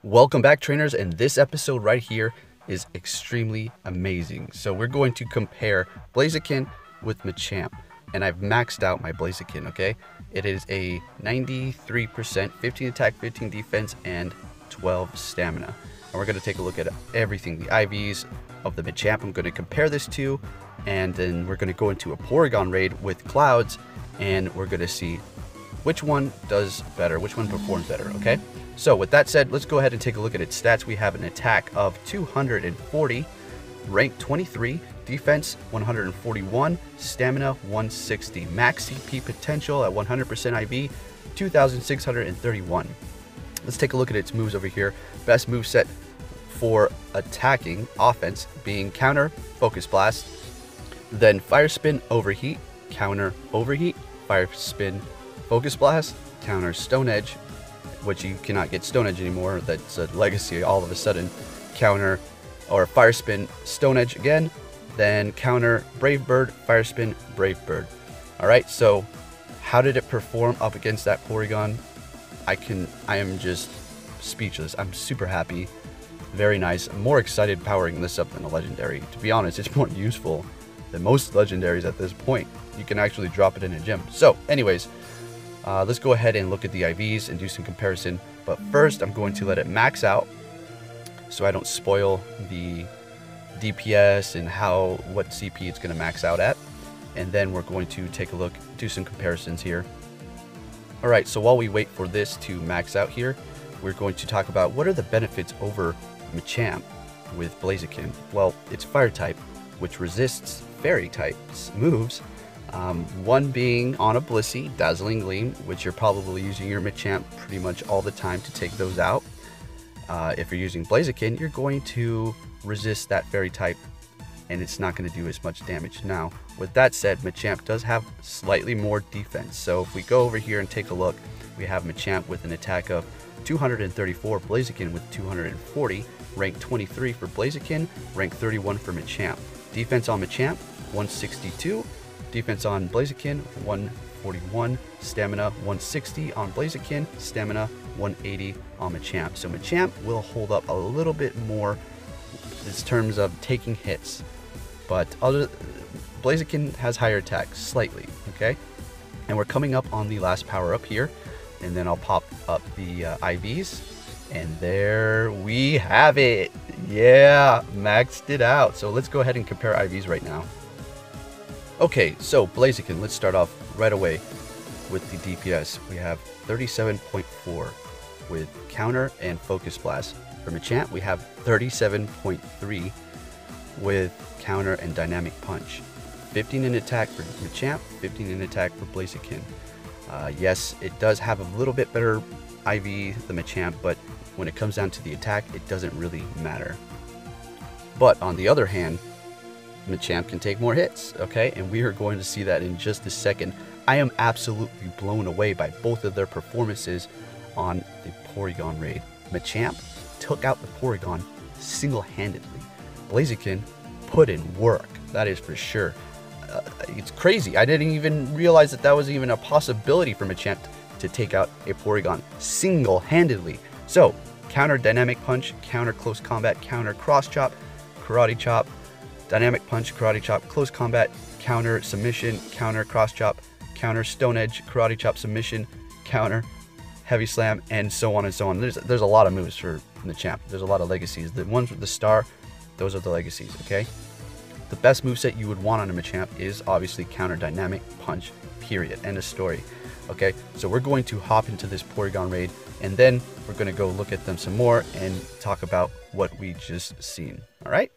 Welcome back, trainers, and this episode right here is extremely amazing. So we're going to compare Blaziken with Machamp, and I've maxed out my Blaziken, okay? It is a 93%, 15 attack, 15 defense, and 12 stamina. And we're going to take a look at everything, the IVs of the Machamp I'm going to compare this to, and then we're going to go into a Porygon raid with Clouds, and we're going to see which one does better, which one performs better, okay? So with that said, let's go ahead and take a look at its stats. We have an attack of 240, rank 23, defense 141, stamina 160, max CP potential at 100% IV, 2,631. Let's take a look at its moves over here. Best move set for attacking offense being counter, focus blast, then fire spin, overheat, counter, overheat, fire spin, focus blast, counter, stone edge, which you cannot get stone edge anymore. That's a legacy all of a sudden. Counter or fire spin, stone edge again, then counter, brave bird, fire spin, brave bird. All right, so how did it perform up against that Porygon? I am just speechless. I'm super happy. Very nice. I'm more excited powering this up than a legendary. To be honest, it's more useful than most legendaries at this point. You can actually drop it in a gym. So anyways, let's go ahead and look at the IVs and do some comparison. But first, I'm going to let it max out so I don't spoil the DPS and what CP it's going to max out at. And then we're going to take a look, do some comparisons here. All right, so while we wait for this to max out here, we're going to talk about what are the benefits over Machamp with Blaziken. Well, it's fire type, which resists fairy types moves. One being on a Blissey, Dazzling Gleam, which you're probably using your Machamp pretty much all the time to take those out. If you're using Blaziken, you're going to resist that fairy type, and it's not going to do as much damage. Now, with that said, Machamp does have slightly more defense. So if we go over here and take a look, we have Machamp with an attack of 234, Blaziken with 240, rank 23 for Blaziken, rank 31 for Machamp. Defense on Machamp, 162. Defense on Blaziken, 141. Stamina, 160 on Blaziken. Stamina, 180 on Machamp. So Machamp will hold up a little bit more in terms of taking hits. But Blaziken has higher attack, slightly, okay? And we're coming up on the last power up here. And then I'll pop up the IVs. And there we have it. Yeah, maxed it out. So let's go ahead and compare IVs right now. Okay, so Blaziken, let's start off right away with the DPS. We have 37.4 with counter and focus blast. For Machamp, we have 37.3 with counter and dynamic punch. 15 in attack for Machamp, 15 in attack for Blaziken. Yes, it does have a little bit better IV than Machamp, but when it comes down to the attack, it doesn't really matter. But on the other hand, Machamp can take more hits, okay? And we are going to see that in just a second. I am absolutely blown away by both of their performances on the Porygon raid. Machamp took out the Porygon single-handedly. Blaziken put in work, that is for sure. It's crazy. I didn't even realize that was even a possibility for Machamp to take out a Porygon single-handedly. So, counter dynamic punch, counter close combat, counter cross chop, karate chop, dynamic punch, karate chop, close combat, counter submission, counter cross chop, counter stone edge, karate chop submission, counter heavy slam, and so on and so on. There's a lot of moves for Machamp. There's a lot of legacies. The ones with the star, those are the legacies, okay? The best moveset you would want on a Machamp is obviously counter dynamic punch, period. End of story. Okay, so we're going to hop into this Porygon raid, and then we're going to go look at them some more and talk about what we just seen. All right?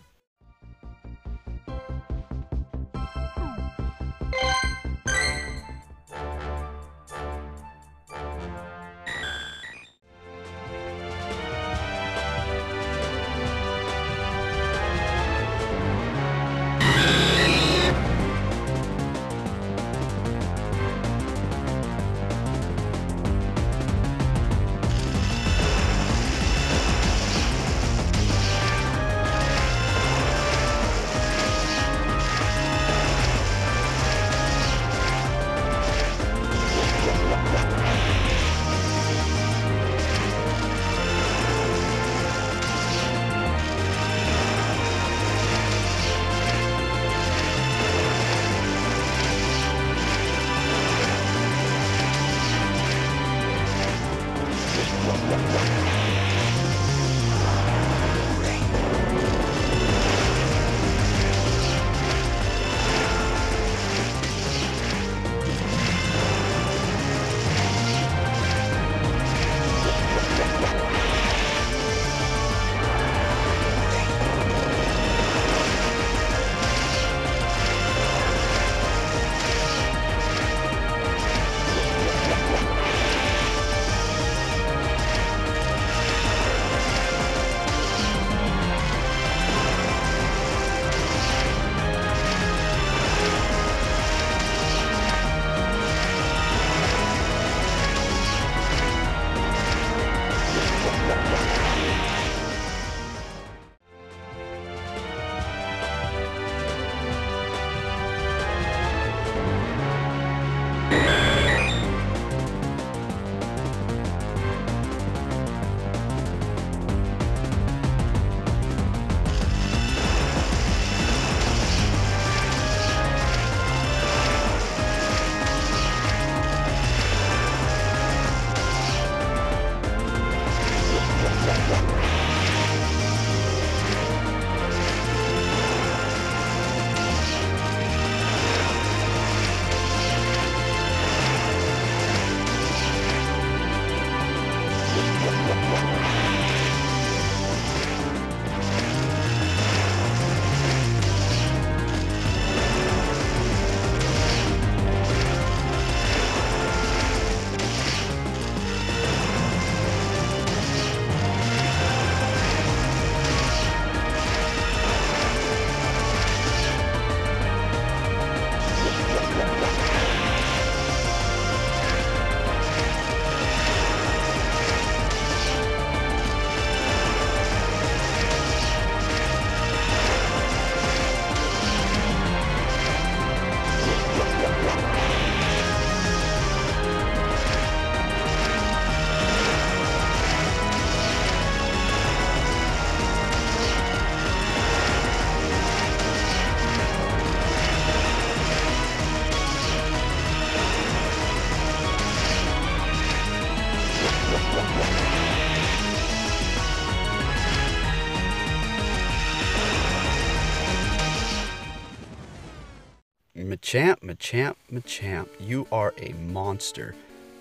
Machamp, you are a monster.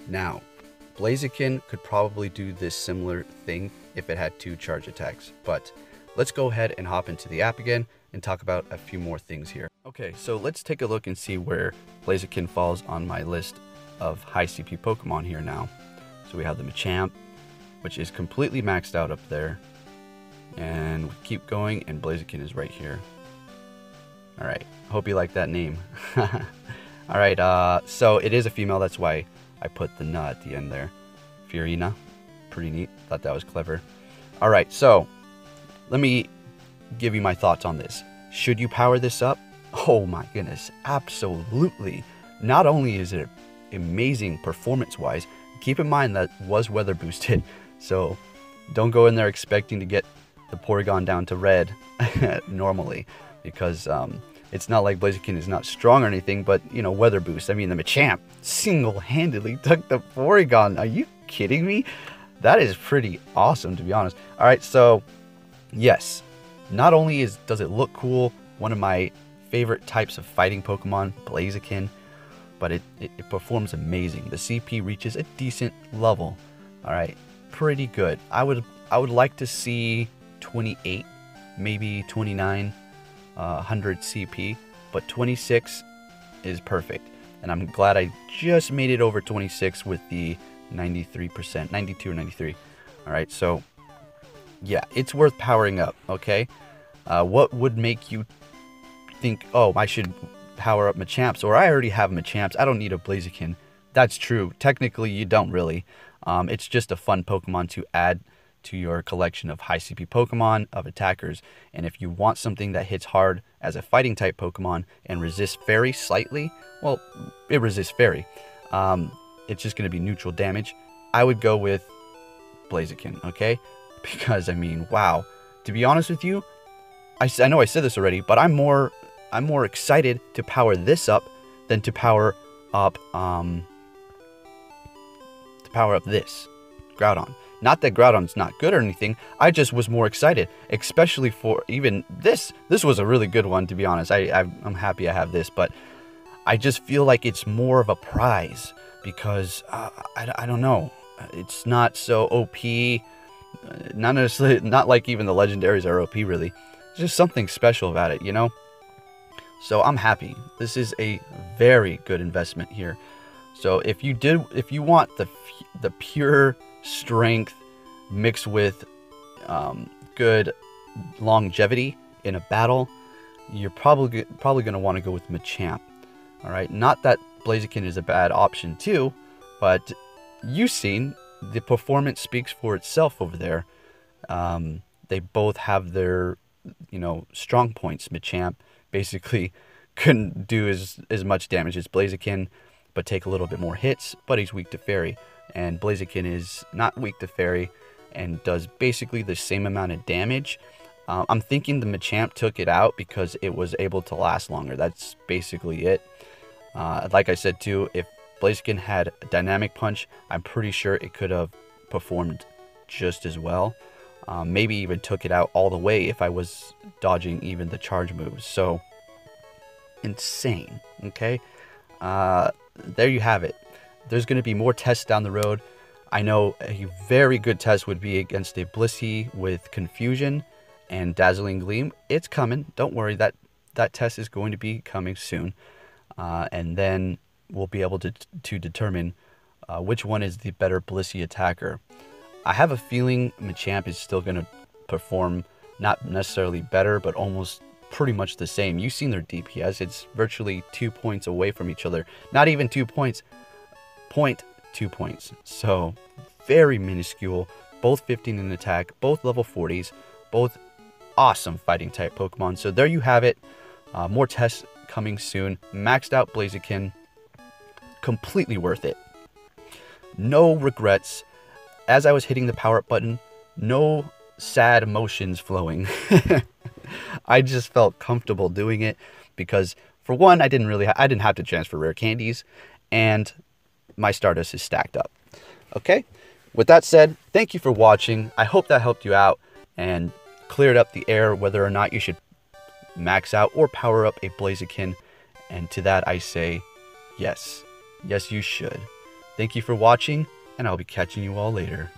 Now, Blaziken could probably do this similar thing if it had 2 charge attacks, but let's go ahead and hop into the app again and talk about a few more things here. Okay, so let's take a look and see where Blaziken falls on my list of high CP Pokemon here now. So we have the Machamp, which is completely maxed out up there. And we keep going, and Blaziken is right here. Alright, hope you like that name. Alright, so it is a female, that's why I put the "na" at the end there. Fiorina, pretty neat, thought that was clever. Alright, so let me give you my thoughts on this. Should you power this up? Oh my goodness, absolutely. Not only is it amazing performance-wise, keep in mind that was weather boosted, so don't go in there expecting to get the Porygon down to red normally, because it's not like Blaziken is not strong or anything, but, you know, weather boost. I mean, the Machamp single-handedly took the Porygon. Are you kidding me? That is pretty awesome, to be honest. All right, so, yes, not only does it look cool, one of my favorite types of fighting Pokemon, Blaziken, but it performs amazing. The CP reaches a decent level. All right, pretty good. I would like to see 28, maybe 29, 100 CP, but 26 is perfect. And I'm glad I just made it over 26 with the 93%, 92 or 93. All right, so yeah, it's worth powering up, okay? What would make you think, oh, I should power up Machamps, or I already have Machamps, I don't need a Blaziken? That's true. Technically, you don't really. It's just a fun Pokemon to add to your collection of high CP Pokemon, of attackers. And if you want something that hits hard as a fighting type Pokemon and resists Fairy slightly, well, it resists Fairy. It's just going to be neutral damage. I would go with Blaziken, okay? Because, I mean, wow. To be honest with you, I know I said this already, but I'm more excited to power this up than to power up this Groudon. Not that Groudon's not good or anything, I just was more excited, especially for even this. This was a really good one, to be honest. I'm happy I have this, but I just feel like it's more of a prize because, I don't know, it's not so OP, not necessarily, not like even the legendaries are OP really. There's just something special about it, you know? So I'm happy. This is a very good investment here. So if you want the pure strength mixed with good longevity in a battle, you're probably going to want to go with Machamp. All right, not that Blaziken is a bad option too, but you've seen the performance speaks for itself over there. They both have their, you know, strong points. Machamp basically couldn't do as much damage as Blaziken, but take a little bit more hits, but he's weak to Fairy. And Blaziken is not weak to Fairy and does basically the same amount of damage. I'm thinking the Machamp took it out because it was able to last longer. That's basically it. Like I said too, if Blaziken had a Dynamic Punch, I'm pretty sure it could have performed just as well. Maybe even took it out all the way if I was dodging even the charge moves. So, insane, okay? There you have it. There's going to be more tests down the road. I know a very good test would be against a Blissey with Confusion and Dazzling Gleam. It's coming. Don't worry. That test is going to be coming soon. And then we'll be able to determine which one is the better Blissey attacker. I have a feeling Machamp is still going to perform not necessarily better, but almost pretty much the same. You've seen their DPS. It's virtually 2 points away from each other. Not even 2 points. 0.2 points. So very minuscule. Both 15 in attack. Both level 40s. Both awesome fighting type Pokemon. So there you have it. More tests coming soon. Maxed out Blaziken. Completely worth it. No regrets. As I was hitting the power up button, no sad emotions flowing. I just felt comfortable doing it because, for one, I didn't have to transfer rare candies, and my Stardust is stacked up. Okay, with that said, thank you for watching. I hope that helped you out and cleared up the air whether or not you should max out or power up a Blaziken. And to that I say, yes. Yes, you should. Thank you for watching, and I'll be catching you all later.